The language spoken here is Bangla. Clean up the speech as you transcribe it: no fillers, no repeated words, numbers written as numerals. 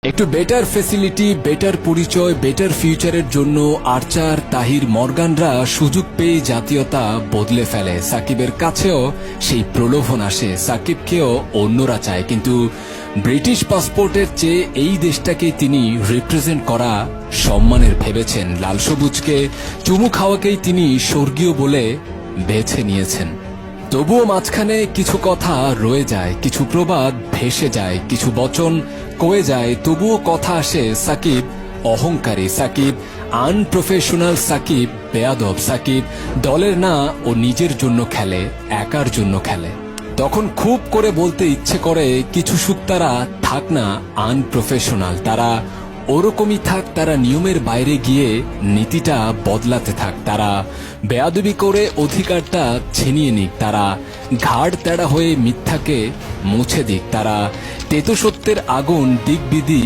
একটু বেটার ফেসিলিটি, বেটার পরিচয়, বেটার ফিউচারের জন্য আর্চার, তাহির, মর্গানরা সুযোগ পেয়ে জাতীয়তা বদলে ফেলে। সাকিবের কাছেও সেই প্রলোভন আসে, সাকিবকেও অন্যরা চায়, কিন্তু ব্রিটিশ পাসপোর্টের চেয়ে এই দেশটাকে তিনি রিপ্রেজেন্ট করা সম্মানের ভেবেছেন। লাল সবুজকে চুমু খাওয়াকেই তিনি স্বর্গীয় বলে বেছে নিয়েছেন। তবুও মাঝখানে কিছু কথা রয়ে যায়, কিছু প্রবাদ ভেসে যায়, কিছু বচন কয়ে যায়। তবুও কথা আসে, সাকিব অহংকারী, সাকিব আনপ্রফেশনাল, সাকিব বেয়াদব, সাকিব দলের না, ও নিজের জন্য খেলে, একার জন্য খেলে। তখন খুব করে বলতে ইচ্ছে করে, কিছু সুক্তারা থাক না আনপ্রফেশনাল, তারা ওরকমই থাক, তারা নিয়মের বাইরে গিয়ে নীতিটা বদলাতে থাক, তারা বেয়াদবি করে অধিকারটা ছিনিয়ে নিক, তারা ঘাড় তেড়া হয়ে মিথ্যাকে মুছে দিক, তারা তেতো সত্যের আগুন দিক বিদিক